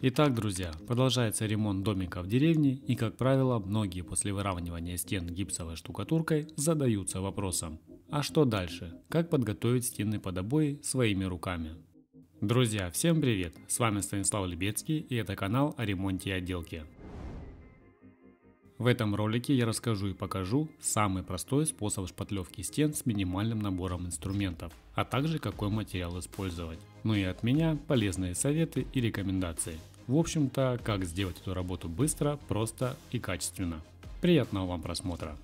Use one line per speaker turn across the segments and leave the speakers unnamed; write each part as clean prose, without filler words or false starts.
Итак, друзья, продолжается ремонт домика в деревне, и, как правило, многие после выравнивания стен гипсовой штукатуркой задаются вопросом: а что дальше? Как подготовить стены под обои своими руками? Друзья, всем привет! С вами Станислав Лебецкий, и это канал о ремонте и отделке. В этом ролике я расскажу и покажу самый простой способ шпатлевки стен с минимальным набором инструментов, а также какой материал использовать. Ну и от меня полезные советы и рекомендации. В общем-то, как сделать эту работу быстро, просто и качественно. Приятного вам просмотра!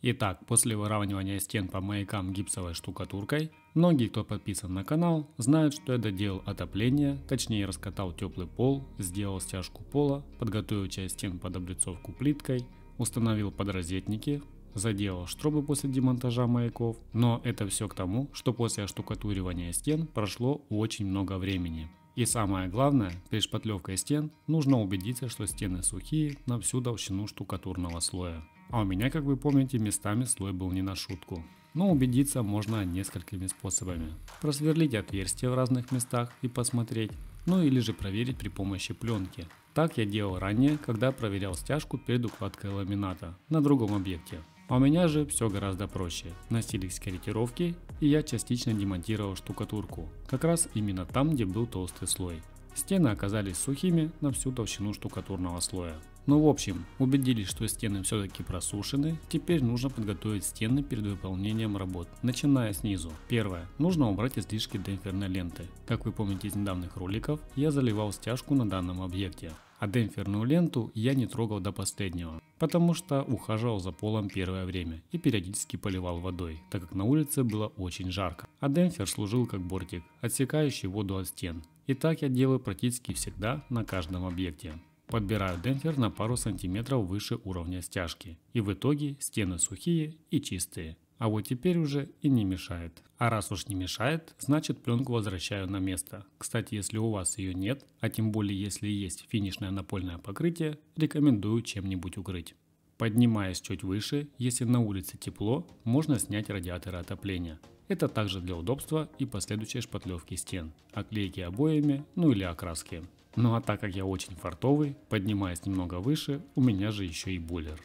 Итак, после выравнивания стен по маякам гипсовой штукатуркой, многие, кто подписан на канал, знают, что я доделал отопление, точнее раскатал теплый пол, сделал стяжку пола, подготовил часть стен под облицовку плиткой, установил подрозетники, заделал штробы после демонтажа маяков, но это все к тому, что после оштукатуривания стен прошло очень много времени. И самое главное, перед шпатлевкой стен нужно убедиться, что стены сухие на всю толщину штукатурного слоя. А у меня, как вы помните, местами слой был не на шутку. Но убедиться можно несколькими способами. Просверлить отверстия в разных местах и посмотреть, ну или же проверить при помощи пленки. Так я делал ранее, когда проверял стяжку перед укладкой ламината на другом объекте. А у меня же все гораздо проще. Носились корректировки, и я частично демонтировал штукатурку, как раз именно там, где был толстый слой. Стены оказались сухими на всю толщину штукатурного слоя. Ну в общем, убедились, что стены все-таки просушены, теперь нужно подготовить стены перед выполнением работ, начиная снизу. Первое. Нужно убрать излишки демпферной ленты. Как вы помните из недавних роликов, я заливал стяжку на данном объекте. А демпферную ленту я не трогал до последнего, потому что ухаживал за полом первое время и периодически поливал водой, так как на улице было очень жарко. А демпфер служил как бортик, отсекающий воду от стен. И так я делаю практически всегда на каждом объекте. Подбираю демпфер на пару сантиметров выше уровня стяжки. И в итоге стены сухие и чистые. А вот теперь уже и не мешает. А раз уж не мешает, значит пленку возвращаю на место. Кстати, если у вас ее нет, а тем более если есть финишное напольное покрытие, рекомендую чем-нибудь укрыть. Поднимаясь чуть выше, если на улице тепло, можно снять радиаторы отопления. Это также для удобства и последующей шпатлевки стен, оклейки обоями, ну или окраски. Ну а так как я очень фартовый, поднимаясь немного выше, у меня же еще и бойлер.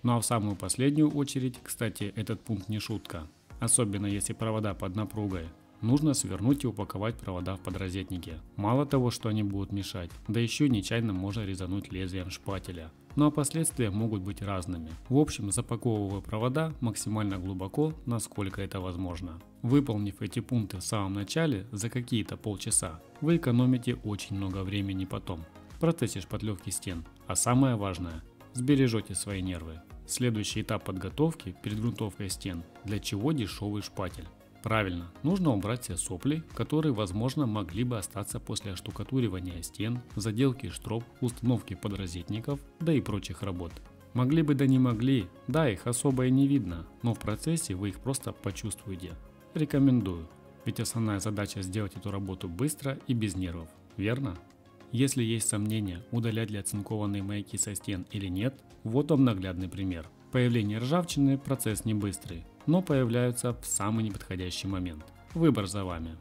Ну а в самую последнюю очередь, кстати, этот пункт не шутка, особенно если провода под напругой, нужно свернуть и упаковать провода в подрозетники. Мало того, что они будут мешать, да еще нечаянно можно резануть лезвием шпателя. Ну а последствия могут быть разными. В общем, запаковываю провода максимально глубоко, насколько это возможно. Выполнив эти пункты в самом начале за какие-то полчаса, вы экономите очень много времени потом в процессе шпатлевки стен. А самое важное, сбережете свои нервы. Следующий этап подготовки перед грунтовкой стен. Для чего дешевый шпатель? Правильно, нужно убрать все сопли, которые, возможно, могли бы остаться после оштукатуривания стен, заделки штроб, установки подрозетников, да и прочих работ. Могли бы, да не могли, да, их особо и не видно, но в процессе вы их просто почувствуете. Рекомендую, ведь основная задача сделать эту работу быстро и без нервов, верно? Если есть сомнения, удалять ли оцинкованные маяки со стен или нет, вот вам наглядный пример. Появление ржавчины – процесс не быстрый, но появляются в самый неподходящий момент. Выбор за вами.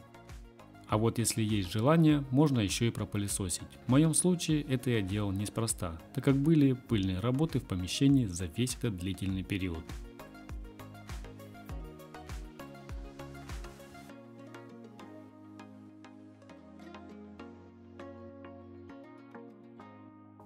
А вот если есть желание, можно еще и пропылесосить. В моем случае это я делал неспроста, так как были пыльные работы в помещении за весь этот длительный период.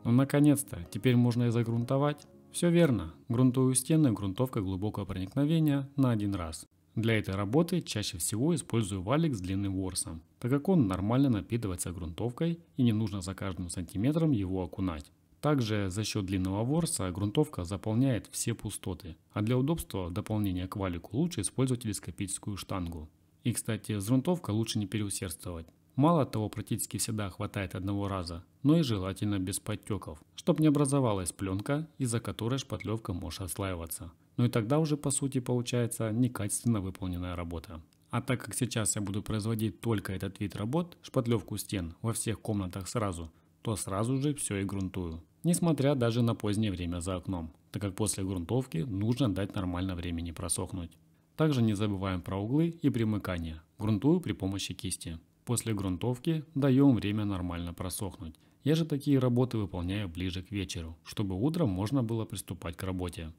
Ну наконец-то, теперь можно и загрунтовать. Все верно, грунтую стены грунтовкой глубокого проникновения на один раз. Для этой работы чаще всего использую валик с длинным ворсом, так как он нормально напитывается грунтовкой и не нужно за каждым сантиметром его окунать. Также за счет длинного ворса грунтовка заполняет все пустоты, а для удобства дополнения к валику лучше использовать телескопическую штангу. И кстати, с грунтовкой лучше не переусердствовать. Мало того, практически всегда хватает одного раза, но и желательно без подтеков, чтобы не образовалась пленка, из-за которой шпатлевка может отслаиваться. Ну и тогда уже по сути получается некачественно выполненная работа. А так как сейчас я буду производить только этот вид работ, шпатлевку стен во всех комнатах сразу, то сразу же все и грунтую. Несмотря даже на позднее время за окном, так как после грунтовки нужно дать нормально времени просохнуть. Также не забываем про углы и примыкания. Грунтую при помощи кисти. После грунтовки даем время нормально просохнуть. Я же такие работы выполняю ближе к вечеру, чтобы утром можно было приступать к работе.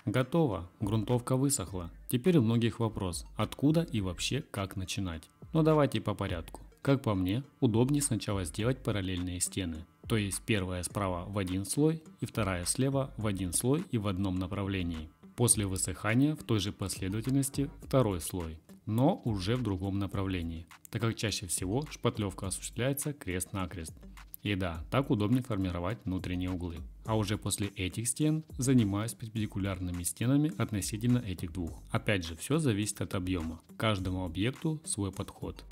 Готово, грунтовка высохла. Теперь у многих вопрос, откуда и вообще как начинать. Но давайте по порядку. Как по мне, удобнее сначала сделать параллельные стены. То есть первая справа в один слой и вторая слева в один слой и в одном направлении. После высыхания в той же последовательности второй слой, но уже в другом направлении, так как чаще всего шпатлевка осуществляется крест-накрест. И да, так удобнее формировать внутренние углы. А уже после этих стен занимаюсь перпендикулярными стенами относительно этих двух. Опять же, все зависит от объема. Каждому объекту свой подход.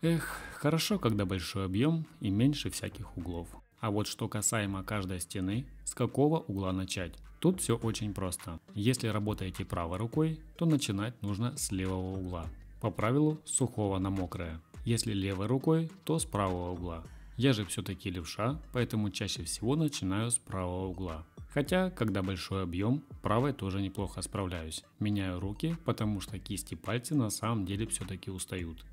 Эх, хорошо, когда большой объем и меньше всяких углов. А вот что касаемо каждой стены, с какого угла начать? Тут все очень просто. Если работаете правой рукой, то начинать нужно с левого угла. По правилу с сухого на мокрое. Если левой рукой, то с правого угла. Я же все-таки левша, поэтому чаще всего начинаю с правого угла. Хотя, когда большой объем, правой тоже неплохо справляюсь. Меняю руки, потому что кисти пальцы на самом деле все-таки устают.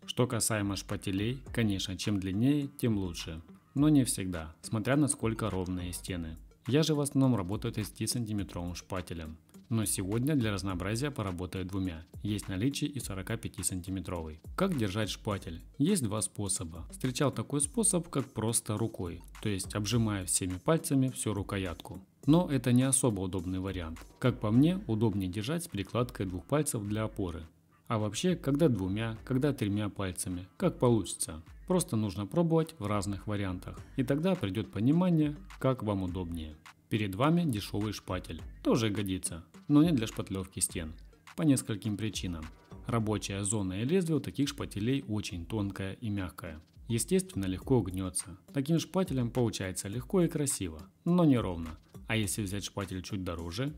Что касаемо шпателей, конечно, чем длиннее, тем лучше. Но не всегда, смотря насколько ровные стены. Я же в основном работаю 30-сантиметровым шпателем. Но сегодня для разнообразия поработаю двумя. Есть наличие и 45-сантиметровый. Как держать шпатель? Есть два способа. Встречал такой способ, как просто рукой. То есть обжимая всеми пальцами всю рукоятку. Но это не особо удобный вариант. Как по мне, удобнее держать с перекладкой двух пальцев для опоры. А вообще, когда двумя, когда тремя пальцами, как получится. Просто нужно пробовать в разных вариантах. И тогда придет понимание, как вам удобнее. Перед вами дешевый шпатель. Тоже годится, но не для шпатлевки стен. По нескольким причинам. Рабочая зона и лезвие у таких шпателей очень тонкая и мягкая. Естественно, легко гнется. Таким шпателем получается легко и красиво, но не ровно. А если взять шпатель чуть дороже,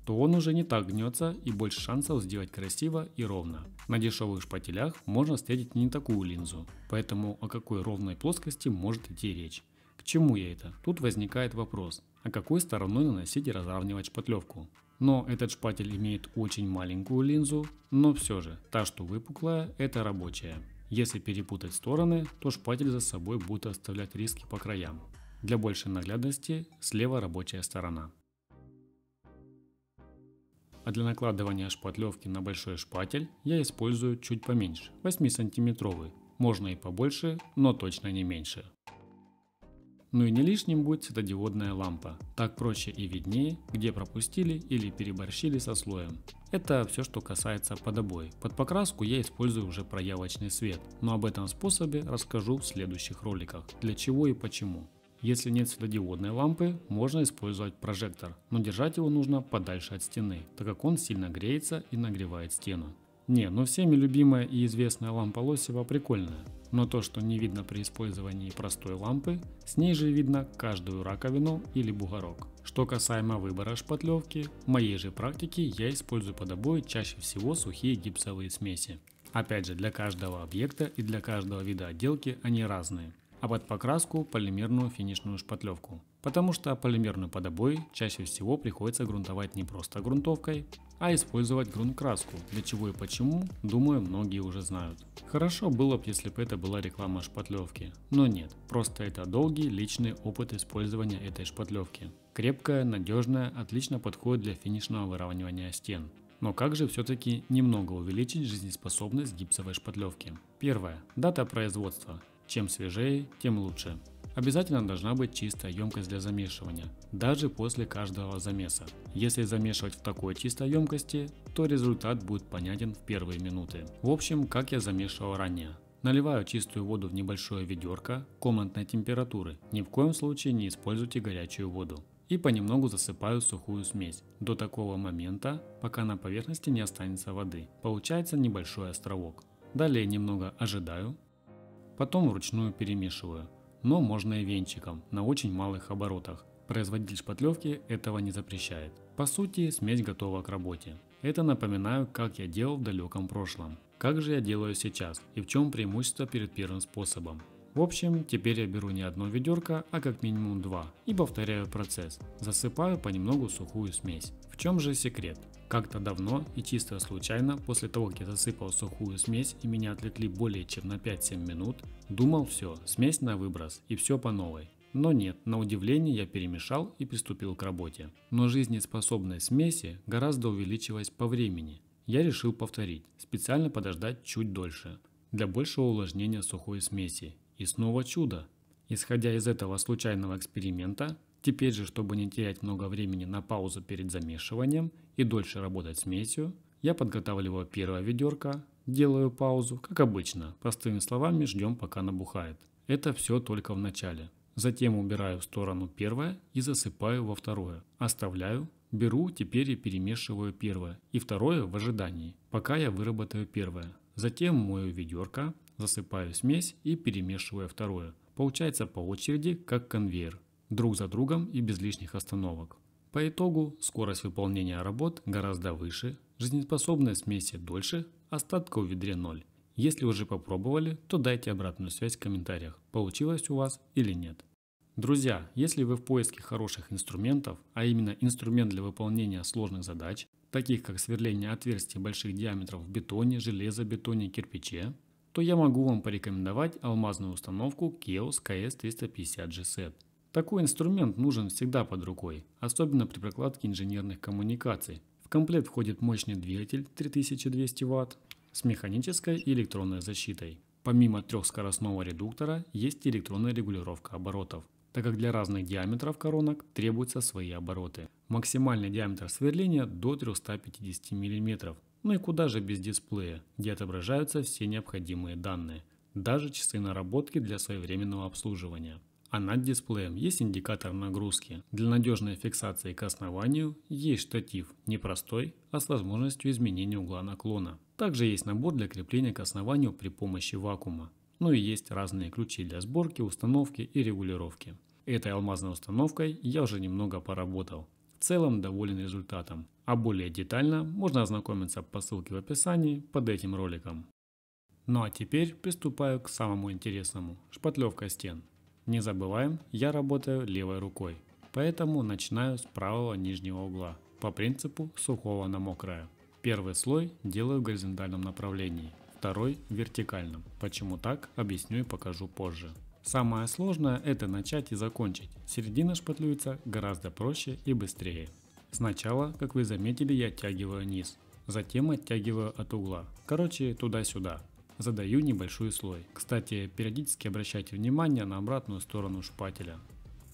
то он уже не так гнется и больше шансов сделать красиво и ровно. На дешевых шпателях можно встретить не такую линзу, поэтому о какой ровной плоскости может идти речь. К чему я это? Тут возникает вопрос, а какой стороной наносить и разравнивать шпатлевку? Но этот шпатель имеет очень маленькую линзу, но все же, та что выпуклая, это рабочая. Если перепутать стороны, то шпатель за собой будет оставлять риски по краям. Для большей наглядности слева рабочая сторона. А для накладывания шпатлевки на большой шпатель я использую чуть поменьше, 8-сантиметровый. Можно и побольше, но точно не меньше. Ну и не лишним будет светодиодная лампа. Так проще и виднее, где пропустили или переборщили со слоем. Это все, что касается подобоя. Под покраску я использую уже проявочный свет, но об этом способе расскажу в следующих роликах, для чего и почему. Если нет светодиодной лампы, можно использовать прожектор, но держать его нужно подальше от стены, так как он сильно греется и нагревает стену. Не, ну всеми любимая и известная лампа Лосева прикольная, но то, что не видно при использовании простой лампы, с ней же видно каждую раковину или бугорок. Что касаемо выбора шпатлевки, в моей же практике я использую под обои чаще всего сухие гипсовые смеси. Опять же, для каждого объекта и для каждого вида отделки они разные. А под покраску полимерную финишную шпатлевку. Потому что полимерную подобой чаще всего приходится грунтовать не просто грунтовкой, а использовать грунт-краску, для чего и почему, думаю, многие уже знают. Хорошо было бы, если бы это была реклама шпатлевки, но нет, просто это долгий личный опыт использования этой шпатлевки. Крепкая, надежная, отлично подходит для финишного выравнивания стен. Но как же все-таки немного увеличить жизнеспособность гипсовой шпатлевки? Первое. Дата производства. Чем свежее, тем лучше. Обязательно должна быть чистая емкость для замешивания, даже после каждого замеса. Если замешивать в такой чистой емкости, то результат будет понятен в первые минуты. В общем, как я замешивал ранее. Наливаю чистую воду в небольшое ведерко комнатной температуры, ни в коем случае не используйте горячую воду. И понемногу засыпаю сухую смесь, до такого момента, пока на поверхности не останется воды. Получается небольшой островок. Далее немного ожидаю, потом вручную перемешиваю. Но можно и венчиком, на очень малых оборотах. Производитель шпатлевки этого не запрещает. По сути, смесь готова к работе. Это напоминаю, как я делал в далеком прошлом. Как же я делаю сейчас и в чем преимущество перед первым способом? В общем, теперь я беру не одно ведерко, а как минимум два и повторяю процесс. Засыпаю понемногу сухую смесь. В чем же секрет? Как-то давно и чисто случайно, после того как я засыпал сухую смесь и меня отвлекли более чем на 5-7 минут, думал все, смесь на выброс и все по новой. Но нет, на удивление я перемешал и приступил к работе. Но жизнеспособность смеси гораздо увеличилась по времени. Я решил повторить, специально подождать чуть дольше, для большего увлажнения сухой смеси. И снова чудо. Исходя из этого случайного эксперимента, теперь же, чтобы не терять много времени на паузу перед замешиванием и дольше работать смесью, я подготавливаю первое ведерко, делаю паузу, как обычно, простыми словами ждем пока набухает. Это все только в начале. Затем убираю в сторону первое и засыпаю во второе. Оставляю, беру теперь и перемешиваю первое и второе в ожидании, пока я выработаю первое. Затем мою ведерко, засыпаю смесь и перемешиваю второе. Получается по очереди, как конвейер, друг за другом и без лишних остановок. По итогу скорость выполнения работ гораздо выше, жизнеспособность смеси дольше, остатка в ведре 0. Если уже попробовали, то дайте обратную связь в комментариях, получилось у вас или нет. Друзья, если вы в поиске хороших инструментов, а именно инструмент для выполнения сложных задач, таких как сверление отверстий больших диаметров в бетоне, железобетоне, кирпиче, то я могу вам порекомендовать алмазную установку KEOS KS350G-SET. Такой инструмент нужен всегда под рукой, особенно при прокладке инженерных коммуникаций. В комплект входит мощный двигатель 3200 Вт с механической и электронной защитой. Помимо трехскоростного редуктора есть электронная регулировка оборотов, так как для разных диаметров коронок требуются свои обороты. Максимальный диаметр сверления до 350 мм. Ну и куда же без дисплея, где отображаются все необходимые данные, даже часы наработки для своевременного обслуживания. А над дисплеем есть индикатор нагрузки. Для надежной фиксации к основанию есть штатив, не простой, а с возможностью изменения угла наклона. Также есть набор для крепления к основанию при помощи вакуума. Ну и есть разные ключи для сборки, установки и регулировки. Этой алмазной установкой я уже немного поработал. В целом доволен результатом. А более детально можно ознакомиться по ссылке в описании под этим роликом. Ну а теперь приступаю к самому интересному – шпатлевка стен. Не забываем, я работаю левой рукой, поэтому начинаю с правого нижнего угла, по принципу сухого на мокрое. Первый слой делаю в горизонтальном направлении, второй в вертикальном. Почему так, объясню и покажу позже. Самое сложное – это начать и закончить. Середина шпатлюется гораздо проще и быстрее. Сначала, как вы заметили, я оттягиваю низ, затем оттягиваю от угла. Короче, туда-сюда. Задаю небольшой слой. Кстати, периодически обращайте внимание на обратную сторону шпателя,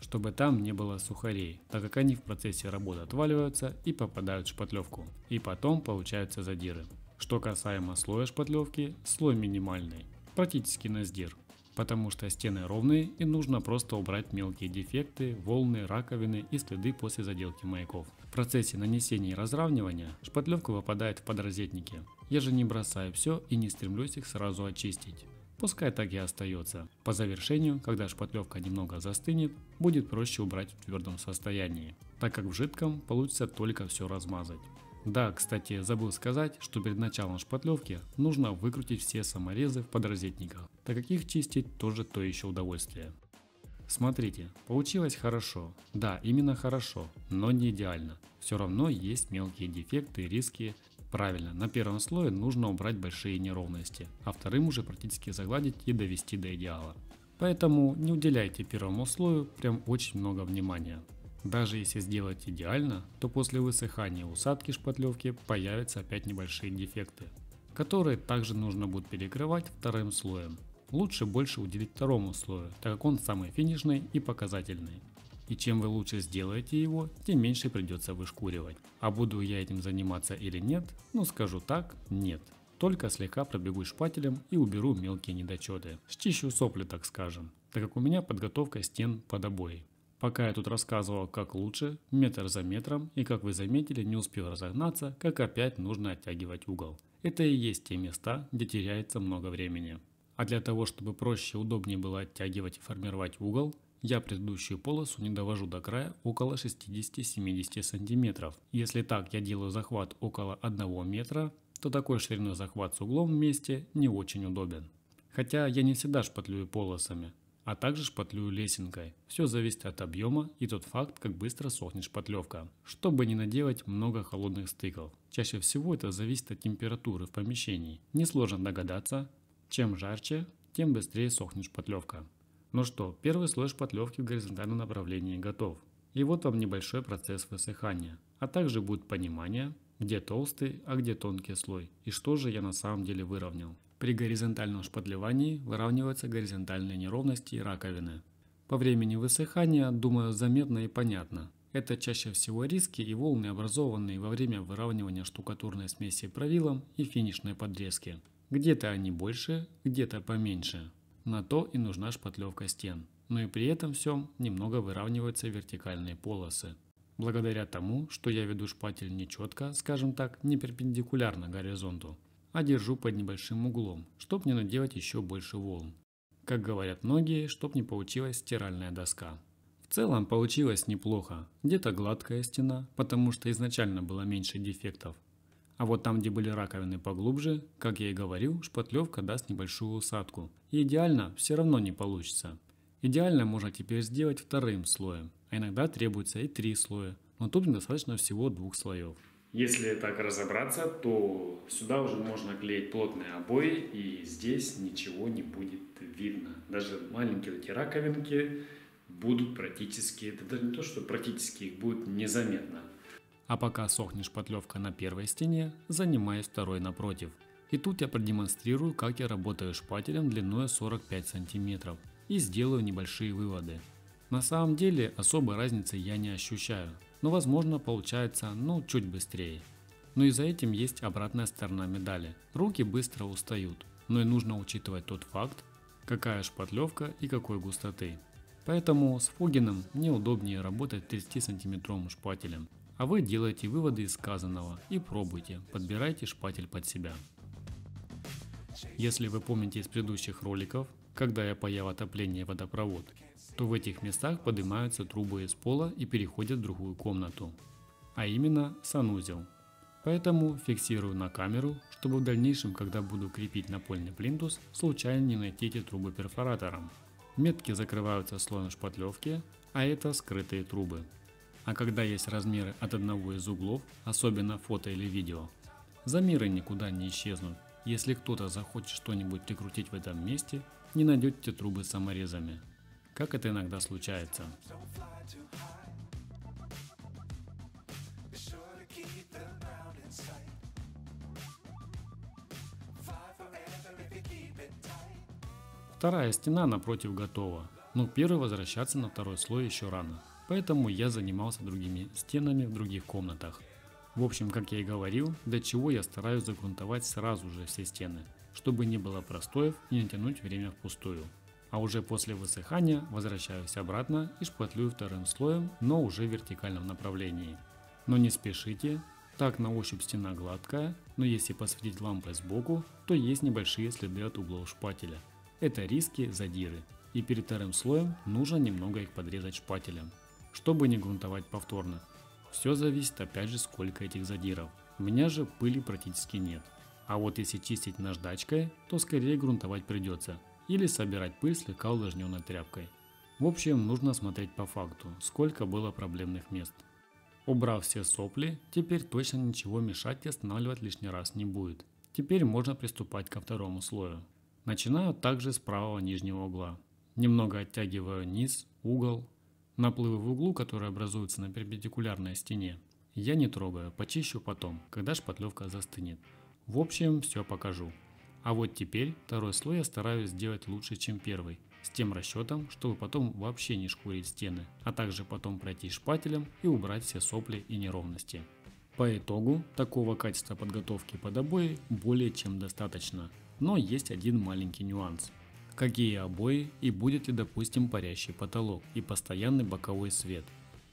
чтобы там не было сухарей, так как они в процессе работы отваливаются и попадают в шпатлевку. И потом получаются задиры. Что касаемо слоя шпатлевки, слой минимальный, практически на сдир. Потому что стены ровные и нужно просто убрать мелкие дефекты, волны, раковины и следы после заделки маяков. В процессе нанесения и разравнивания шпатлевка выпадает в подрозетники. Я же не бросаю все и не стремлюсь их сразу очистить. Пускай так и остается. По завершению, когда шпатлевка немного застынет, будет проще убрать в твердом состоянии, так как в жидком получится только все размазать. Да, кстати, забыл сказать, что перед началом шпатлевки нужно выкрутить все саморезы в подрозетниках, так как их чистить тоже то еще удовольствие. Смотрите, получилось хорошо. Да, именно хорошо, но не идеально. Все равно есть мелкие дефекты и риски. Правильно, на первом слое нужно убрать большие неровности, а вторым уже практически загладить и довести до идеала. Поэтому не уделяйте первому слою прям очень много внимания. Даже если сделать идеально, то после высыхания усадки шпатлевки появятся опять небольшие дефекты, которые также нужно будет перекрывать вторым слоем. Лучше больше уделить второму слою, так как он самый финишный и показательный. И чем вы лучше сделаете его, тем меньше придется вышкуривать. А буду я этим заниматься или нет? Ну скажу так, нет. Только слегка пробегусь шпателем и уберу мелкие недочеты. Счищу сопли, так скажем, так как у меня подготовка стен под обои. Пока я тут рассказывал, как лучше, метр за метром, и как вы заметили, не успел разогнаться, как опять нужно оттягивать угол. Это и есть те места, где теряется много времени. А для того, чтобы проще и удобнее было оттягивать и формировать угол, я предыдущую полосу не довожу до края около 60-70 см. Если так я делаю захват около 1 метра, то такой шириной захват с углом вместе не очень удобен. Хотя я не всегда шпатлюю полосами, а также шпатлюю лесенкой. Все зависит от объема и тот факт, как быстро сохнет шпатлевка, чтобы не наделать много холодных стыков. Чаще всего это зависит от температуры в помещении. Несложно догадаться, чем жарче, тем быстрее сохнет шпатлевка. Ну что, первый слой шпатлевки в горизонтальном направлении готов. И вот вам небольшой процесс высыхания, а также будет понимание, где толстый, а где тонкий слой, и что же я на самом деле выровнял. При горизонтальном шпатлевании выравниваются горизонтальные неровности и раковины. По времени высыхания, думаю, заметно и понятно. Это чаще всего риски и волны, образованные во время выравнивания штукатурной смеси правилом и финишной подрезки. Где-то они больше, где-то поменьше. На то и нужна шпатлевка стен. Но и при этом всем немного выравниваются вертикальные полосы. Благодаря тому, что я веду шпатель не четко, скажем так, не перпендикулярно горизонту, а держу под небольшим углом, чтобы не наделать еще больше волн. Как говорят многие, чтобы не получилась стиральная доска. В целом получилось неплохо. Где-то гладкая стена, потому что изначально было меньше дефектов. А вот там, где были раковины поглубже, как я и говорил, шпатлевка даст небольшую усадку. И идеально все равно не получится. Идеально можно теперь сделать вторым слоем, а иногда требуется и 3 слоя, но тут недостаточно всего 2 слоев. Если так разобраться, то сюда уже можно клеить плотные обои, и здесь ничего не будет видно. Даже маленькие эти раковинки будут практически, это даже не то, что практически их будет незаметно. А пока сохнет шпатлевка на первой стене, занимаюсь второй напротив. И тут я продемонстрирую, как я работаю шпателем длиной 45 см и сделаю небольшие выводы. На самом деле особой разницы я не ощущаю, но возможно получается чуть быстрее. Но и за этим есть обратная сторона медали. Руки быстро устают, но и нужно учитывать тот факт, какая шпатлевка и какой густоты. Поэтому с Фогином мне удобнее работать 30-сантиметровым шпателем. А вы делаете выводы из сказанного и пробуйте, подбирайте шпатель под себя. Если вы помните из предыдущих роликов, когда я паял отопление и водопровод, то в этих местах поднимаются трубы из пола и переходят в другую комнату, а именно санузел. Поэтому фиксирую на камеру, чтобы в дальнейшем, когда буду крепить напольный плинтус, случайно не найти эти трубы перфоратором. Метки закрываются слоем шпатлевки, а это скрытые трубы. А когда есть размеры от одного из углов, особенно фото или видео, замеры никуда не исчезнут. Если кто-то захочет что-нибудь прикрутить в этом месте, не найдете трубы саморезами, как это иногда случается. Вторая стена напротив готова, но первой возвращаться на второй слой еще рано, поэтому я занимался другими стенами в других комнатах. В общем, как я и говорил, для чего я стараюсь загрунтовать сразу же все стены, чтобы не было простоев и не тянуть время впустую. А уже после высыхания возвращаюсь обратно и шпатлюю вторым слоем, но уже в вертикальном направлении. Но не спешите, так на ощупь стена гладкая, но если посветить лампой сбоку, то есть небольшие следы от углов шпателя. Это риски, задиры, и перед вторым слоем нужно немного их подрезать шпателем, чтобы не грунтовать повторно. Все зависит опять же сколько этих задиров. У меня же пыли практически нет. А вот если чистить наждачкой, то скорее грунтовать придется. Или собирать пыль слегка увлажненной тряпкой. В общем, нужно смотреть по факту, сколько было проблемных мест. Убрав все сопли, теперь точно ничего мешать и останавливать лишний раз не будет. Теперь можно приступать ко второму слою. Начинаю также с правого нижнего угла. Немного оттягиваю низ, угол. Наплывы в углу, которые образуются на перпендикулярной стене, я не трогаю, почищу потом, когда шпатлевка застынет. В общем, все покажу. А вот теперь второй слой я стараюсь сделать лучше, чем первый, с тем расчетом, чтобы потом вообще не шкурить стены, а также потом пройти шпателем и убрать все сопли и неровности. По итогу, такого качества подготовки под обои более чем достаточно, но есть один маленький нюанс. Какие обои и будет ли, допустим, парящий потолок и постоянный боковой свет,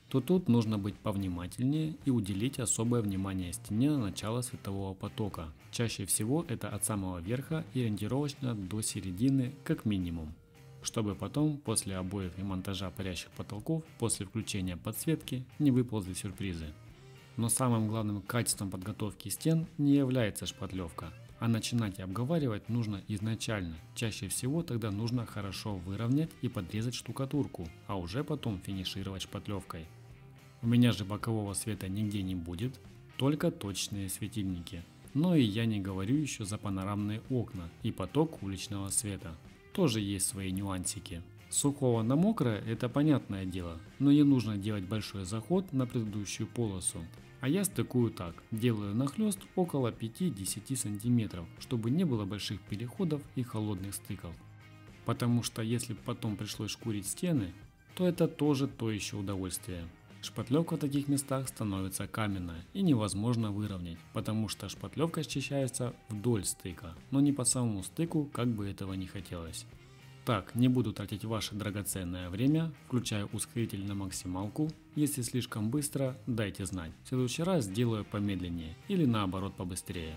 то тут нужно быть повнимательнее и уделить особое внимание стене на начало светового потока. Чаще всего это от самого верха и ориентировочно до середины как минимум, чтобы потом после обоев и монтажа парящих потолков после включения подсветки не выползли сюрпризы. Но самым главным качеством подготовки стен не является шпатлевка, А начинать и обговаривать нужно изначально. Чаще всего тогда нужно хорошо выровнять и подрезать штукатурку, а уже потом финишировать шпатлевкой. У меня же бокового света нигде не будет, только точные светильники. Но и я не говорю еще за панорамные окна и поток уличного света. Тоже есть свои нюансики. С сухого на мокрое это понятное дело, но не нужно делать большой заход на предыдущую полосу. А я стыкую так, делаю нахлест около 5-10 см, чтобы не было больших переходов и холодных стыков. Потому что если потом пришлось шкурить стены, то это тоже то еще удовольствие. Шпатлевка в таких местах становится каменная и невозможно выровнять, потому что шпатлевка счищается вдоль стыка, но не по самому стыку, как бы этого не хотелось. Так, не буду тратить ваше драгоценное время, включаю ускоритель на максималку. Если слишком быстро, дайте знать. В следующий раз сделаю помедленнее или наоборот побыстрее.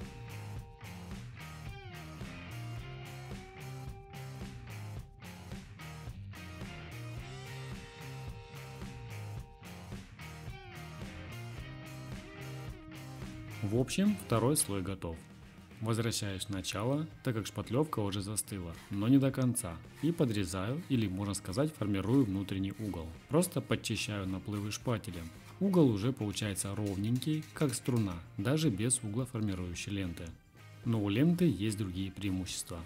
В общем, второй слой готов. Возвращаюсь в начало, так как шпатлевка уже застыла, но не до конца, и подрезаю, или можно сказать формирую внутренний угол. Просто подчищаю наплывы шпателем. Угол уже получается ровненький, как струна, даже без углоформирующей ленты. Но у ленты есть другие преимущества.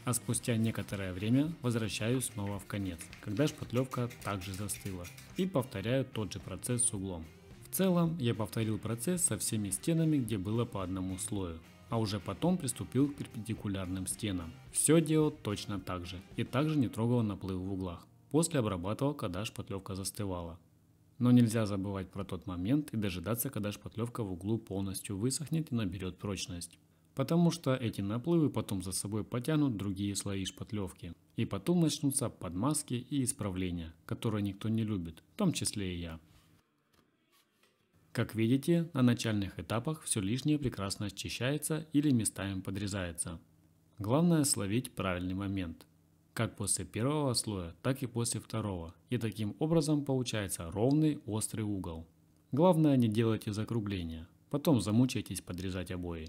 А спустя некоторое время возвращаюсь снова в конец, когда шпатлевка также застыла, и повторяю тот же процесс с углом. В целом я повторил процесс со всеми стенами, где было по одному слою. А уже потом приступил к перпендикулярным стенам. Все делал точно так же и также не трогал наплыв в углах. После обрабатывал, когда шпатлевка застывала. Но нельзя забывать про тот момент и дожидаться, когда шпатлевка в углу полностью высохнет и наберет прочность. Потому что эти наплывы потом за собой потянут другие слои шпатлевки. И потом начнутся подмазки и исправления, которые никто не любит, в том числе и я. Как видите, на начальных этапах все лишнее прекрасно очищается или местами подрезается. Главное словить правильный момент. Как после первого слоя, так и после второго. И таким образом получается ровный острый угол. Главное, не делайте закругления. Потом замучаетесь подрезать обои.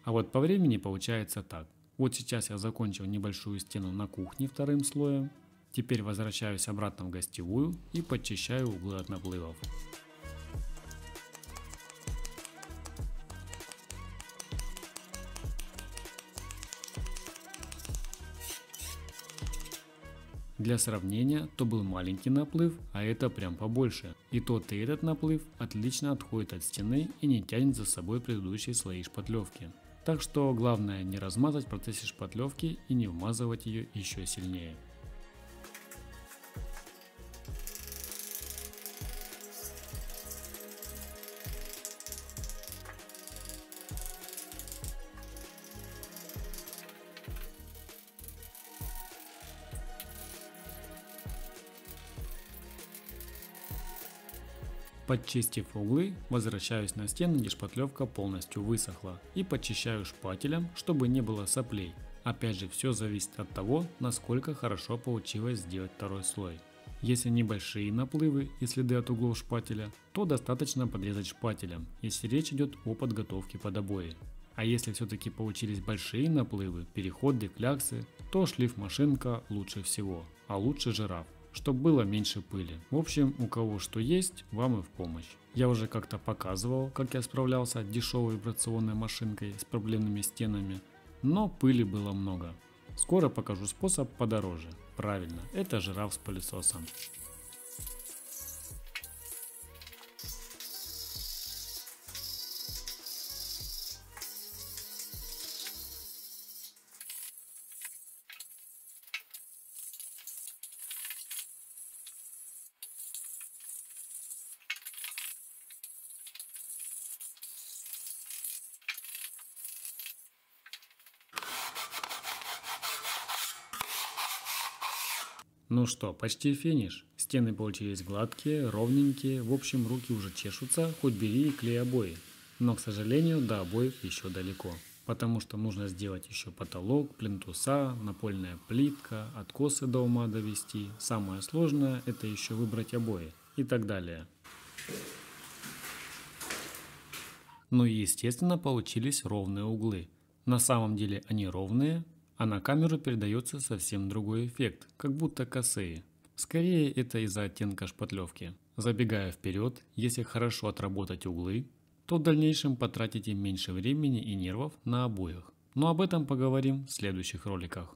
А вот по времени получается так. Вот сейчас я закончил небольшую стену на кухне вторым слоем. Теперь возвращаюсь обратно в гостевую и подчищаю углы от наплывов. Для сравнения, то был маленький наплыв, а это прям побольше. И тот и этот наплыв отлично отходит от стены и не тянет за собой предыдущие слои шпатлевки. Так что главное не размазать в процессе шпатлевки и не вмазывать ее еще сильнее. Подчистив углы, возвращаюсь на стену, где шпатлевка полностью высохла, и подчищаю шпателем, чтобы не было соплей. Опять же, все зависит от того, насколько хорошо получилось сделать второй слой. Если небольшие наплывы и следы от углов шпателя, то достаточно подрезать шпателем, если речь идет о подготовке под обои. А если все-таки получились большие наплывы, переходы, кляксы, то шлифмашинка лучше всего, а лучше жираф, чтобы было меньше пыли. В общем, у кого что есть, вам и в помощь. Я уже как-то показывал, как я справлялся дешевой вибрационной машинкой с проблемными стенами, но пыли было много. Скоро покажу способ подороже. Правильно, это жираф с пылесосом. Ну что, почти финиш. Стены получились гладкие, ровненькие, в общем руки уже чешутся, хоть бери и клей обои. Но, к сожалению, до обоев еще далеко. Потому что нужно сделать еще потолок, плинтуса, напольная плитка, откосы до ума довести. Самое сложное это еще выбрать обои и так далее. Ну и естественно получились ровные углы. На самом деле они ровные, а на камеру передается совсем другой эффект, как будто косые. Скорее это из-за оттенка шпатлевки. Забегая вперед, если хорошо отработать углы, то в дальнейшем потратите меньше времени и нервов на обоях. Но об этом поговорим в следующих роликах.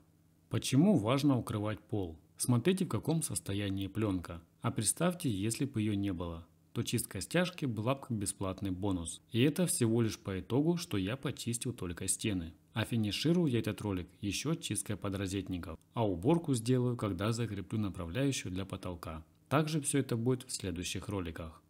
Почему важно укрывать пол? Смотрите, в каком состоянии пленка. А представьте, если бы ее не было, то чистка стяжки была бы как бесплатный бонус. И это всего лишь по итогу, что я почистил только стены. А финиширую я этот ролик еще чисткой подрозетников. А уборку сделаю, когда закреплю направляющую для потолка. Также все это будет в следующих роликах.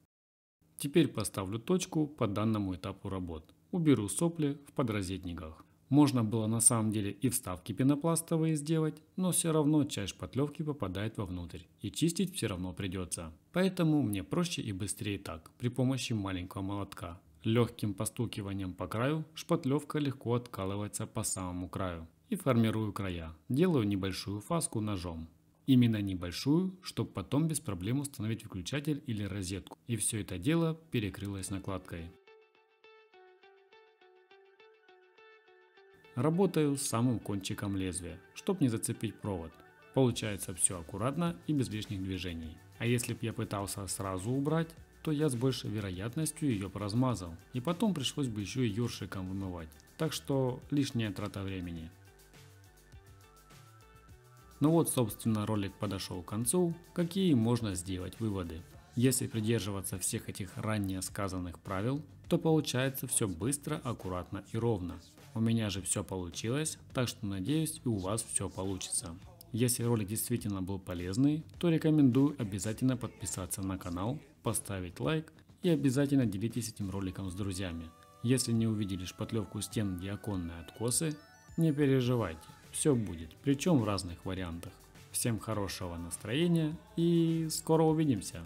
Теперь поставлю точку по данному этапу работ. Уберу сопли в подрозетниках. Можно было на самом деле и вставки пенопластовые сделать, но все равно часть шпатлевки попадает вовнутрь, и чистить все равно придется. Поэтому мне проще и быстрее так, при помощи маленького молотка. Легким постукиванием по краю шпатлевка легко откалывается по самому краю. И формирую края. Делаю небольшую фаску ножом. Именно небольшую, чтобы потом без проблем установить выключатель или розетку. И все это дело перекрылось накладкой. Работаю с самым кончиком лезвия, чтобы не зацепить провод. Получается все аккуратно и без лишних движений. А если бы я пытался сразу убрать, то я с большей вероятностью ее поразмазал. И потом пришлось бы еще и ёршиком вымывать. Так что лишняя трата времени. Ну вот, собственно, ролик подошел к концу. Какие можно сделать выводы? Если придерживаться всех этих ранее сказанных правил, то получается все быстро, аккуратно и ровно. У меня же все получилось, так что надеюсь и у вас все получится. Если ролик действительно был полезный, то рекомендую обязательно подписаться на канал, поставить лайк и обязательно делитесь этим роликом с друзьями. Если не увидели шпатлевку стен и оконные откосы, не переживайте, все будет, причем в разных вариантах. Всем хорошего настроения и скоро увидимся!